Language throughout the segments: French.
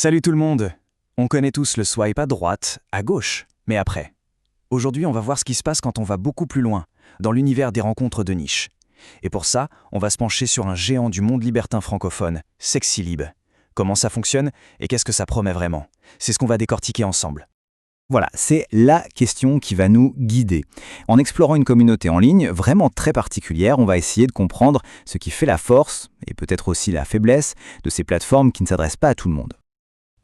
Salut tout le monde. On connaît tous le swipe à droite, à gauche, mais après. Aujourd'hui, on va voir ce qui se passe quand on va beaucoup plus loin, dans l'univers des rencontres de niche. Et pour ça, on va se pencher sur un géant du monde libertin francophone, SexyLib. Comment ça fonctionne et qu'est-ce que ça promet vraiment? C'est ce qu'on va décortiquer ensemble. Voilà, c'est la question qui va nous guider. En explorant une communauté en ligne vraiment très particulière, on va essayer de comprendre ce qui fait la force, et peut-être aussi la faiblesse, de ces plateformes qui ne s'adressent pas à tout le monde.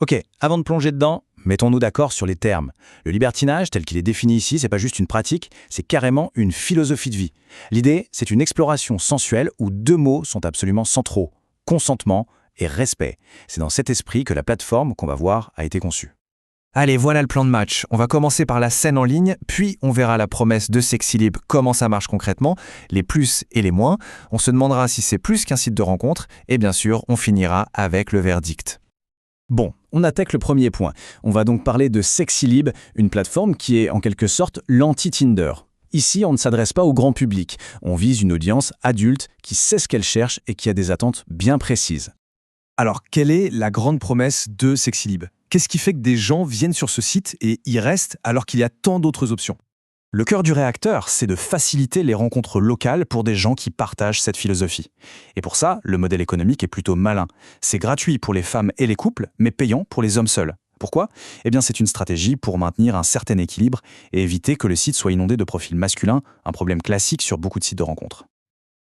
Ok, avant de plonger dedans, mettons-nous d'accord sur les termes. Le libertinage, tel qu'il est défini ici, c'est pas juste une pratique, c'est carrément une philosophie de vie. L'idée, c'est une exploration sensuelle où deux mots sont absolument centraux: consentement et respect. C'est dans cet esprit que la plateforme qu'on va voir a été conçue. Allez, voilà le plan de match. On va commencer par la scène en ligne, puis on verra la promesse de SexyLib, comment ça marche concrètement, les plus et les moins. On se demandera si c'est plus qu'un site de rencontre, et bien sûr, on finira avec le verdict. Bon, on attaque le premier point. On va donc parler de SexyLib, une plateforme qui est en quelque sorte l'anti-Tinder. Ici, on ne s'adresse pas au grand public. On vise une audience adulte qui sait ce qu'elle cherche et qui a des attentes bien précises. Alors, quelle est la grande promesse de SexyLib? Qu'est-ce qui fait que des gens viennent sur ce site et y restent alors qu'il y a tant d'autres options? Le cœur du réacteur, c'est de faciliter les rencontres locales pour des gens qui partagent cette philosophie. Et pour ça, le modèle économique est plutôt malin. C'est gratuit pour les femmes et les couples, mais payant pour les hommes seuls. Pourquoi? Eh bien, c'est une stratégie pour maintenir un certain équilibre et éviter que le site soit inondé de profils masculins, un problème classique sur beaucoup de sites de rencontres.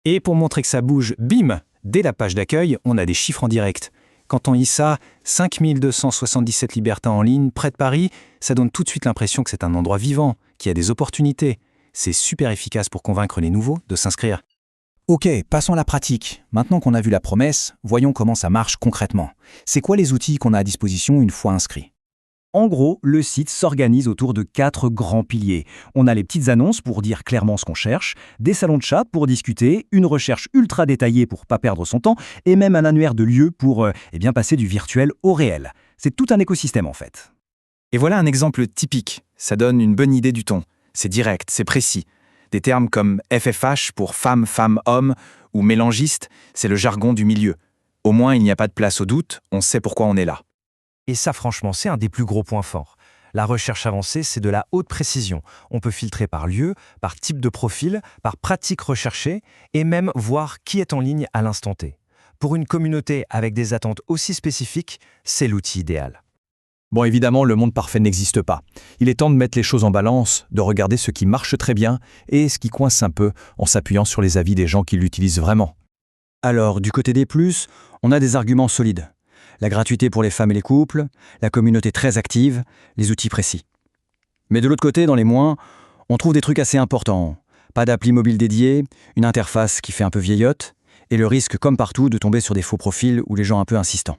Et pour montrer que ça bouge, bim! Dès la page d'accueil, on a des chiffres en direct. Quand on lit ça, 5277 libertins en ligne, près de Paris, ça donne tout de suite l'impression que c'est un endroit vivant, qu'il y a des opportunités. C'est super efficace pour convaincre les nouveaux de s'inscrire. Ok, passons à la pratique. Maintenant qu'on a vu la promesse, voyons comment ça marche concrètement. C'est quoi les outils qu'on a à disposition une fois inscrits? En gros, le site s'organise autour de 4 grands piliers. On a les petites annonces pour dire clairement ce qu'on cherche, des salons de chat pour discuter, une recherche ultra détaillée pour pas perdre son temps, et même un annuaire de lieux pour passer du virtuel au réel. C'est tout un écosystème en fait. Et voilà un exemple typique. Ça donne une bonne idée du ton. C'est direct, c'est précis. Des termes comme FFH pour femme, femme, homme ou mélangiste, c'est le jargon du milieu. Au moins, il n'y a pas de place au doute, on sait pourquoi on est là. Et ça, franchement, c'est un des plus gros points forts. La recherche avancée, c'est de la haute précision. On peut filtrer par lieu, par type de profil, par pratique recherchée, et même voir qui est en ligne à l'instant T. Pour une communauté avec des attentes aussi spécifiques, c'est l'outil idéal. Bon, évidemment, le monde parfait n'existe pas. Il est temps de mettre les choses en balance, de regarder ce qui marche très bien et ce qui coince un peu en s'appuyant sur les avis des gens qui l'utilisent vraiment. Alors, du côté des plus, on a des arguments solides. La gratuité pour les femmes et les couples, la communauté très active, les outils précis. Mais de l'autre côté, dans les moins, on trouve des trucs assez importants. Pas d'appli mobile dédié, une interface qui fait un peu vieillotte, et le risque, comme partout, de tomber sur des faux profils ou les gens un peu insistants.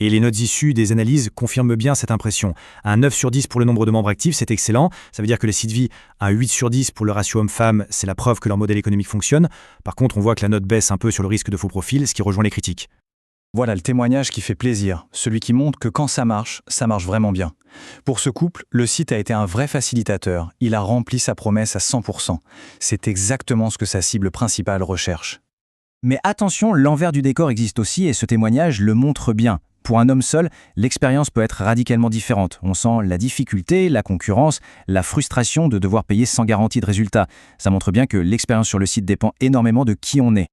Et les notes issues des analyses confirment bien cette impression. Un 9 sur 10 pour le nombre de membres actifs, c'est excellent. Ça veut dire que les sites vie, un 8 sur 10 pour le ratio homme-femme, c'est la preuve que leur modèle économique fonctionne. Par contre, on voit que la note baisse un peu sur le risque de faux profils, ce qui rejoint les critiques. Voilà le témoignage qui fait plaisir, celui qui montre que quand ça marche vraiment bien. Pour ce couple, le site a été un vrai facilitateur. Il a rempli sa promesse à 100%. C'est exactement ce que sa cible principale recherche. Mais attention, l'envers du décor existe aussi et ce témoignage le montre bien. Pour un homme seul, l'expérience peut être radicalement différente. On sent la difficulté, la concurrence, la frustration de devoir payer sans garantie de résultat. Ça montre bien que l'expérience sur le site dépend énormément de qui on est.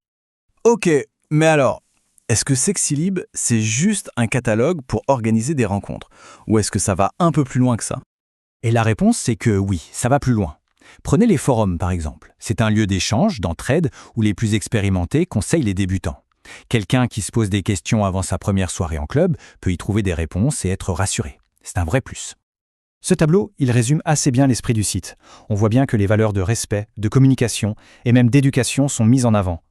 Ok, mais alors, est-ce que SexyLib, c'est juste un catalogue pour organiser des rencontres? Ou est-ce que ça va un peu plus loin que ça? Et la réponse, c'est que oui, ça va plus loin. Prenez les forums, par exemple. C'est un lieu d'échange, d'entraide, où les plus expérimentés conseillent les débutants. Quelqu'un qui se pose des questions avant sa première soirée en club peut y trouver des réponses et être rassuré. C'est un vrai plus. Ce tableau, il résume assez bien l'esprit du site. On voit bien que les valeurs de respect, de communication et même d'éducation sont mises en avant.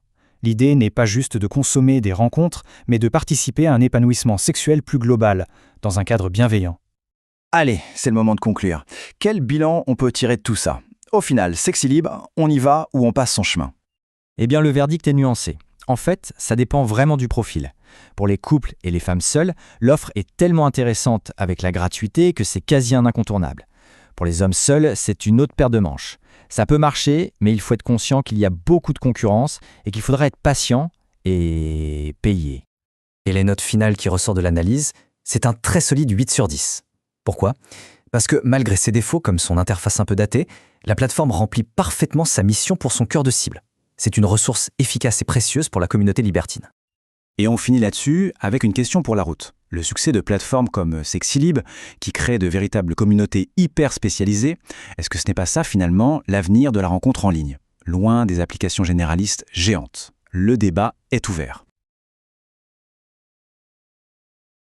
L'idée n'est pas juste de consommer des rencontres, mais de participer à un épanouissement sexuel plus global, dans un cadre bienveillant. Allez, c'est le moment de conclure. Quel bilan on peut tirer de tout ça? Au final, SexyLib, on y va ou on passe son chemin? Eh bien, le verdict est nuancé. En fait, ça dépend vraiment du profil. Pour les couples et les femmes seules, l'offre est tellement intéressante avec la gratuité que c'est quasi un incontournable. Pour les hommes seuls, c'est une autre paire de manches. Ça peut marcher, mais il faut être conscient qu'il y a beaucoup de concurrence et qu'il faudra être patient et payer. Et les notes finales qui ressortent de l'analyse, C'est un très solide 8 sur 10. Pourquoi ? Parce que malgré ses défauts, comme son interface un peu datée, la plateforme remplit parfaitement sa mission pour son cœur de cible. C'est une ressource efficace et précieuse pour la communauté libertine. Et on finit là-dessus avec une question pour la route. Le succès de plateformes comme Sexylib, qui créent de véritables communautés hyper spécialisées, est-ce que ce n'est pas ça finalement l'avenir de la rencontre en ligne ? Loin des applications généralistes géantes. Le débat est ouvert.